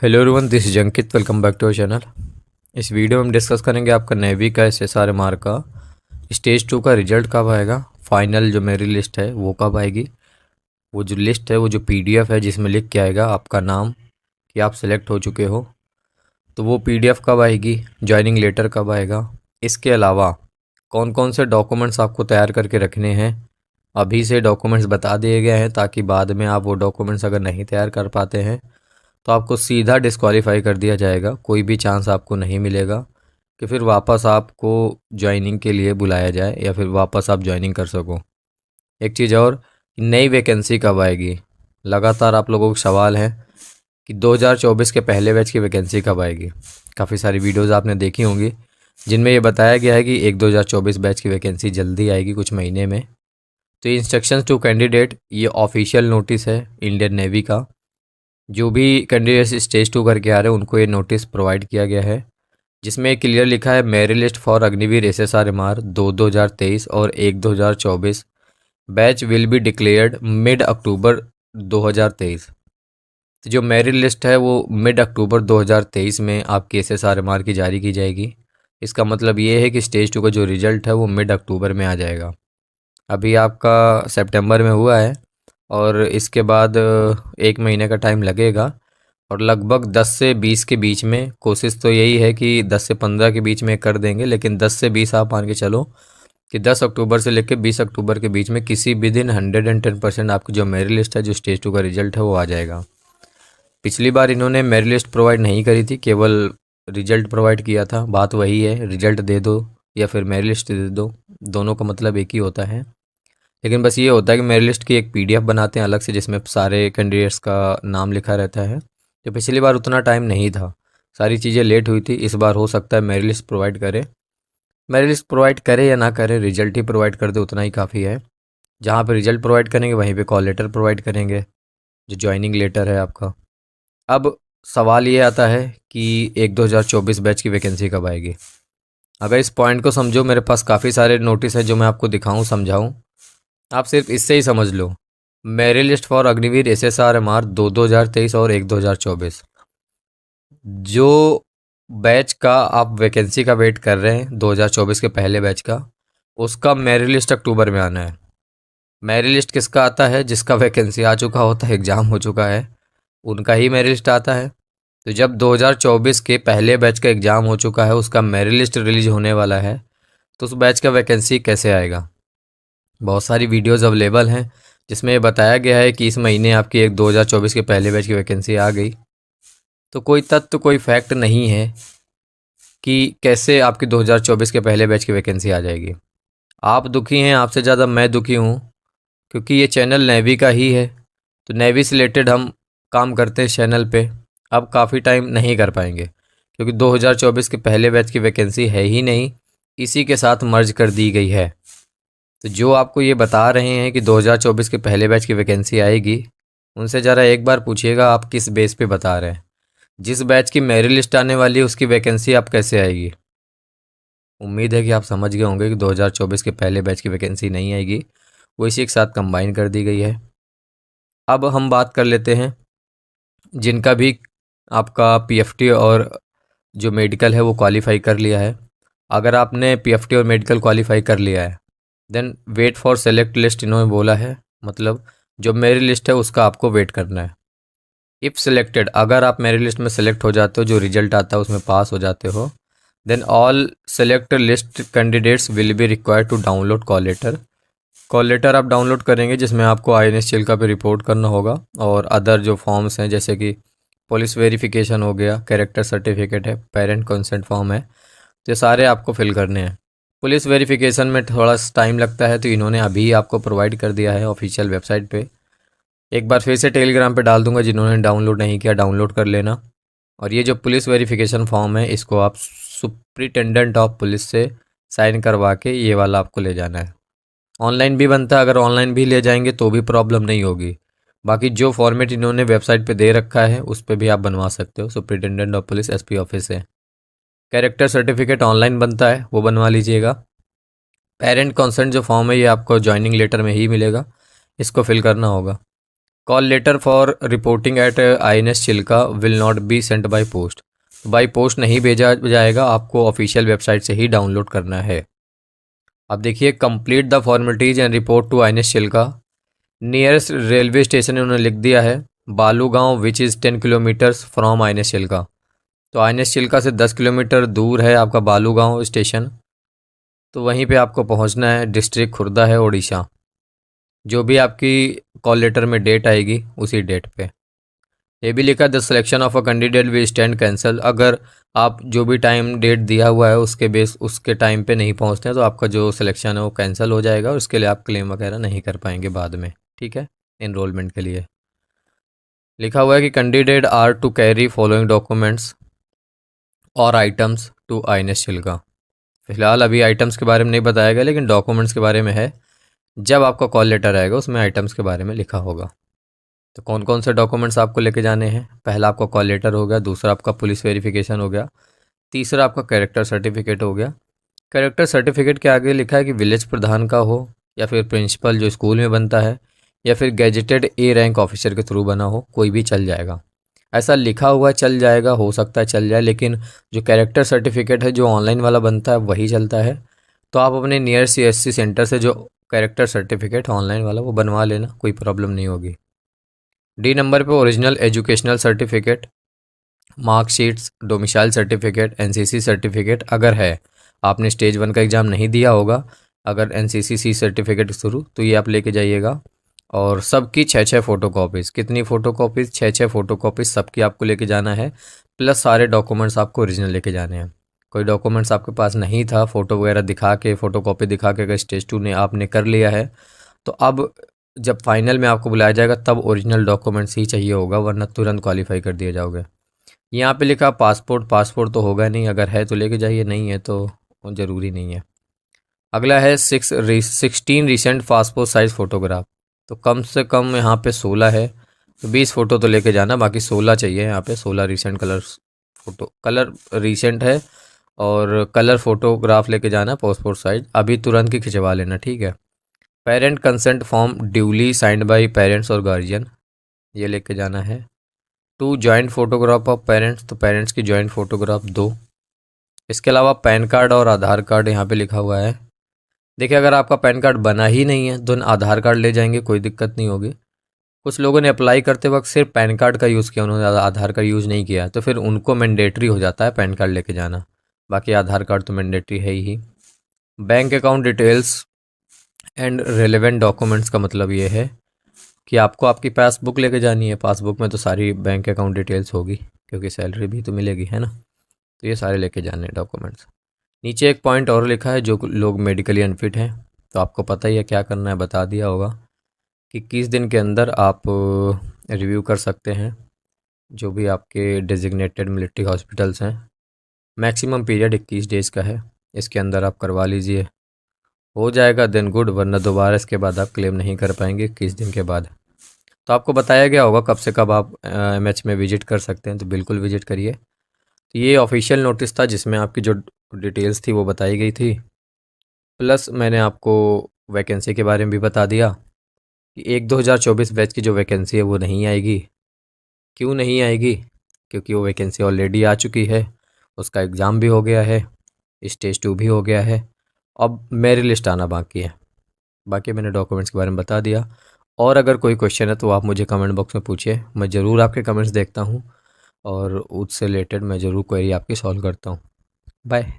Hello everyone, this is Ankit. Welcome back to our channel. इस video में हम discuss करेंगे आपका नेवी का SSRMR का स्टेज 2 का रिजल्ट कब आएगा। फाइनल जो मेरी लिस्ट है वो कब आएगी। वो जो लिस्ट है, वो जो PDF है जिसमें लिख के आएगा आपका नाम कि आप सिलेक्ट हो चुके हो, तो वो PDF कब आएगी। जॉइनिंग लेटर कब आएगा। इसके अलावा कौन कौन से डॉक्यूमेंट्स आपको तैयार करके रखने हैं, अभी से डॉक्यूमेंट्स बता दिए गए हैं ताकि बाद में आप वो डॉक्यूमेंट्स अगर नहीं तैयार कर पाते हैं तो आपको सीधा डिस्क्वालीफाई कर दिया जाएगा। कोई भी चांस आपको नहीं मिलेगा कि फिर वापस आपको ज्वाइनिंग के लिए बुलाया जाए या फिर वापस आप ज्वाइनिंग कर सको। एक चीज़ और, नई वैकेंसी कब आएगी। लगातार आप लोगों को सवाल है कि 2024 के पहले बैच की वैकेंसी कब आएगी। काफ़ी सारी वीडियोज़ आपने देखी होंगी जिनमें ये बताया गया है कि 2024 बैच की वैकेंसी जल्दी आएगी, कुछ महीने में। तो ये इंस्ट्रक्शंस टू कैंडिडेट, ये ऑफिशियल नोटिस है इंडियन नेवी का। जो भी कैंडिडेट्स स्टेज 2 करके आ रहे हैं उनको ये नोटिस प्रोवाइड किया गया है, जिसमें क्लियर लिखा है merit list for Agniveer SSRMR 2023 और 2024 batch will be declared mid October 2023। तो जो मेरिट लिस्ट है वो मिड अक्टूबर 2023 में आपकी SSRMR की जारी की जाएगी। इसका मतलब ये है कि स्टेज 2 का जो रिजल्ट है वो मिड अक्टूबर में आ जाएगा। अभी आपका सितंबर में हुआ है और इसके बाद 1 महीने का टाइम लगेगा और लगभग 10 से 20 के बीच में, कोशिश तो यही है कि 10 से 15 के बीच में कर देंगे, लेकिन 10 से 20 आप मान के चलो कि 10 अक्टूबर से लेकर 20 अक्टूबर के बीच में किसी भी दिन 110% आपकी जो मेरिट लिस्ट है, जो स्टेज 2 का रिजल्ट है वो आ जाएगा। पिछली बार इन्होंने मेरिट लिस्ट प्रोवाइड नहीं करी थी, केवल रिजल्ट प्रोवाइड किया था। बात वही है, रिजल्ट दे दो या फिर मेरिट लिस्ट दे दो, दोनों का मतलब एक ही होता है। लेकिन बस ये होता है कि मेरिट लिस्ट की एक PDF बनाते हैं अलग से जिसमें सारे कैंडिडेट्स का नाम लिखा रहता है। तो पिछली बार उतना टाइम नहीं था, सारी चीज़ें लेट हुई थी। इस बार हो सकता है मेरिट लिस्ट प्रोवाइड करे। मेरिट लिस्ट प्रोवाइड करे या ना करे, रिजल्ट ही प्रोवाइड कर दे उतना ही काफ़ी है। जहाँ पे रिजल्ट प्रोवाइड करेंगे वहीं पे कॉल लेटर प्रोवाइड करेंगे, जो ज्वाइनिंग लेटर है आपका। अब सवाल ये आता है कि 2024 बैच की वैकेंसी कब आएगी। अगर इस पॉइंट को समझो, मेरे पास काफ़ी सारे नोटिस है जो मैं आपको दिखाऊं समझाऊं, आप सिर्फ इससे ही समझ लो। Merit list for Agniveer SSRMR 2023 और 2024, जो बैच का आप वैकेंसी का वेट कर रहे हैं 2024 के पहले बैच का, उसका मेरिट लिस्ट अक्टूबर में आना है। मेरिट लिस्ट किसका आता है? जिसका वैकेंसी आ चुका होता है, एग्ज़ाम हो चुका है, उनका ही मेरिट लिस्ट आता है। तो जब 2024 के पहले बैच का एग्ज़ाम हो चुका है, उसका मेरिट लिस्ट रिलीज होने वाला है, तो उस बैच का वैकेंसी कैसे आएगा। बहुत सारी वीडियोज़ अवेलेबल हैं जिसमें ये बताया गया है कि इस महीने आपकी एक 2024 के पहले बैच की वैकेंसी आ गई। तो कोई तथ्य, कोई फैक्ट नहीं है कि कैसे आपकी 2024 के पहले बैच की वैकेंसी आ जाएगी। आप दुखी हैं, आपसे ज़्यादा मैं दुखी हूँ, क्योंकि ये चैनल नेवी का ही है। तो नेवी से रिलेटेड हम काम करते हैं इस चैनल पे। अब काफ़ी टाइम नहीं कर पाएंगे क्योंकि 2024 के पहले बैच की वैकेंसी है ही नहीं, इसी के साथ मर्ज कर दी गई है। तो जो आपको ये बता रहे हैं कि 2024 के पहले बैच की वैकेंसी आएगी, उनसे ज़रा एक बार पूछिएगा आप किस बेस पे बता रहे हैं। जिस बैच की मेरिट लिस्ट आने वाली है उसकी वैकेंसी आप कैसे आएगी। उम्मीद है कि आप समझ गए होंगे कि 2024 के पहले बैच की वैकेंसी नहीं आएगी, वो इसी के साथ कंबाइन कर दी गई है। अब हम बात कर लेते हैं जिनका भी आपका PFT और जो मेडिकल है वो क्वालिफाई कर लिया है। अगर आपने PFT और मेडिकल क्वालिफाई कर लिया है, then wait for select list इन्होंने बोला है, मतलब जो मेरी लिस्ट है उसका आपको वेट करना है। इफ़ सिलेक्टेड, अगर आप मेरी लिस्ट में सेलेक्ट हो जाते हो, जो रिजल्ट आता है उसमें पास हो जाते हो, then all select list candidates will be required to download call letter. Call letter आप डाउनलोड करेंगे जिसमें आपको INS चिल्का पे रिपोर्ट करना होगा और अदर जो फॉर्म्स हैं जैसे कि पुलिस वेरिफिकेशन हो गया, कैरेक्टर सर्टिफिकेट है, पेरेंट कंसेंट फॉर्म है, तो ये सारे आपको फिल करने हैं। पुलिस वेरिफिकेशन में थोड़ा टाइम लगता है, तो इन्होंने अभी आपको प्रोवाइड कर दिया है ऑफिशियल वेबसाइट पे। एक बार फिर से टेलीग्राम पे डाल दूंगा, जिन्होंने डाउनलोड नहीं किया डाउनलोड कर लेना। और ये जो पुलिस वेरिफिकेशन फॉर्म है इसको आप सुप्रिटेंडेंट ऑफ पुलिस से साइन करवा के ये वाला आपको ले जाना है। ऑनलाइन भी बनता है, अगर ऑनलाइन भी ले जाएंगे तो भी प्रॉब्लम नहीं होगी। बाकी जो फॉर्मेट इन्होंने वेबसाइट पे दे रखा है उस पर भी आप बनवा सकते हो, superintendent of police SP office से। कैरेक्टर सर्टिफिकेट ऑनलाइन बनता है, वो बनवा लीजिएगा। पेरेंट कंसेंट जो फॉर्म है ये आपको ज्वाइनिंग लेटर में ही मिलेगा, इसको फिल करना होगा। Call letter for reporting at INS Chilka will not be sent by post. By post नहीं भेजा जाएगा, आपको ऑफिशियल वेबसाइट से ही डाउनलोड करना है। अब देखिए, complete the formalities and report to INS Chilka. Nearest railway station उन्होंने लिख दिया है Balugaon which is 10 kilometres from INS Chilka. तो INS चिल्का से 10 किलोमीटर दूर है आपका बालूगांव स्टेशन, तो वहीं पे आपको पहुंचना है। डिस्ट्रिक्ट खुर्दा है, उड़ीसा। जो भी आपकी कॉल लेटर में डेट आएगी उसी डेट पे। ये भी लिखा the selection of a candidate will stand cancel. अगर आप जो भी टाइम डेट दिया हुआ है उसके टाइम पे नहीं पहुंचते हैं तो आपका जो सिलेक्शन है वो कैंसिल हो जाएगा और उसके लिए आप क्लेम वगैरह नहीं कर पाएंगे बाद में। ठीक है, इनरोलमेंट के लिए लिखा हुआ है कि candidate are to carry following documents और आइटम्स टू INS चिल्का। फिलहाल अभी आइटम्स के बारे में नहीं बताया गया, लेकिन डॉक्यूमेंट्स के बारे में है। जब आपका कॉल लेटर आएगा उसमें आइटम्स के बारे में लिखा होगा। तो कौन कौन से डॉक्यूमेंट्स आपको लेके जाने हैं? पहला आपका कॉल लेटर हो गया, दूसरा आपका पुलिस वेरिफिकेशन हो गया, तीसरा आपका कैरेक्टर सर्टिफिकेट हो गया। कैरेक्टर सर्टिफिकेट के आगे लिखा है कि विलेज प्रधान का हो, या फिर प्रिंसिपल जो स्कूल में बनता है, या फिर गेजेटेड A रैंक ऑफिसर के थ्रू बना हो, कोई भी चल जाएगा। ऐसा लिखा हुआ चल जाएगा, हो सकता है चल जाए, लेकिन जो कैरेक्टर सर्टिफिकेट है जो ऑनलाइन वाला बनता है वही चलता है। तो आप अपने नियर CSC सेंटर से जो कैरेक्टर सर्टिफिकेट ऑनलाइन वाला वो बनवा लेना, कोई प्रॉब्लम नहीं होगी। D नंबर पे original educational certificate, marksheets, domicile certificate, NCC certificate अगर है, आपने स्टेज 1 का एग्ज़ाम नहीं दिया होगा, अगर NCC सर्टिफिकेट थ्रू, तो ये आप लेके जाइएगा। और सबकी 6-6 फ़ोटोकॉपीज़। कितनी फ़ोटोकॉपीज़? 6-6 फ़ोटोकॉपीज़ सबकी आपको लेके जाना है, प्लस सारे डॉक्यूमेंट्स आपको ओरिजिनल लेके जाने हैं। कोई डॉक्यूमेंट्स आपके पास नहीं था, फ़ोटो वगैरह दिखा के, फ़ोटोकॉपी दिखा के अगर स्टेज 2 ने आपने कर लिया है, तो अब जब फाइनल में आपको बुलाया जाएगा तब ओरिजिनल डॉक्यूमेंट्स ही चाहिए होगा, वरना तुरंत क्वालिफाई कर दिए जाओगे। यहाँ पे लिखा पासपोर्ट तो होगा नहीं, अगर है तो लेके जाइए, नहीं है तो ज़रूरी नहीं है। अगला है 16 रिसेंट पासपोर्ट साइज़ फ़ोटोग्राफ। तो कम से कम यहाँ पे 16 है, तो 20 फ़ोटो तो लेके जाना, बाकी 16 चाहिए यहाँ पे। 16 रिसेंट कलर रिसेंट है, और कलर फ़ोटोग्राफ लेके जाना पासपोर्ट साइज़, अभी तुरंत की खिंचवा लेना, ठीक है। Parent consent form duly signed by parents और गार्जियन, ये लेके जाना है। 2 जॉइंट फ़ोटोग्राफ ऑफ पेरेंट्स, तो पेरेंट्स की जॉइंट फ़ोटोग्राफ 2। इसके अलावा पैन कार्ड और आधार कार्ड यहाँ पे लिखा हुआ है। देखिए, अगर आपका पैन कार्ड बना ही नहीं है तो आधार कार्ड ले जाएंगे, कोई दिक्कत नहीं होगी। कुछ लोगों ने अप्लाई करते वक्त सिर्फ पैन कार्ड का यूज़ किया, उन्होंने आधार कार्ड यूज़ नहीं किया, तो फिर उनको मैंडेटरी हो जाता है पैन कार्ड लेके जाना, बाकी आधार कार्ड तो मैंडेटरी है ही। Bank account details and relevant documents का मतलब ये है कि आपको आपकी पासबुक लेके जानी है। पासबुक में तो सारी बैंक अकाउंट डिटेल्स होगी, क्योंकि सैलरी भी तो मिलेगी, है ना। तो ये सारे लेके जाने डॉक्यूमेंट्स। नीचे एक पॉइंट और लिखा है, जो लोग मेडिकली अनफिट हैं, तो आपको पता ही है क्या करना है, बता दिया होगा कि 21 दिन के अंदर आप रिव्यू कर सकते हैं जो भी आपके डेजिग्नेटेड मिलिट्री हॉस्पिटल्स हैं। मैक्सिमम पीरियड 21 डेज़ का है, इसके अंदर आप करवा लीजिए, हो जाएगा देन गुड, वरना दोबारा इसके बाद आप क्लेम नहीं कर पाएंगे 21 दिन के बाद। तो आपको बताया गया होगा कब से कब आप MH में विजिट कर सकते हैं, तो बिल्कुल विजिट करिए। तो ये ऑफिशियल नोटिस था जिसमें आपकी जो डिटेल्स थी वो बताई गई थी, प्लस मैंने आपको वैकेंसी के बारे में भी बता दिया कि 1-2024 बैच की जो वैकेंसी है वो नहीं आएगी। क्यों नहीं आएगी? क्योंकि वो वैकेंसी ऑलरेडी आ चुकी है, उसका एग्ज़ाम भी हो गया है, स्टेज 2 भी हो गया है, अब मेरिट लिस्ट आना बाकी है। बाकी मैंने डॉक्यूमेंट्स के बारे में बता दिया। और अगर कोई क्वेश्चन है तो आप मुझे कमेंट बॉक्स में पूछिए, मैं ज़रूर आपके कमेंट्स देखता हूँ और उससे रिलेटेड मैं ज़रूर क्वेरी आपकी सॉल्व करता हूँ। बाय।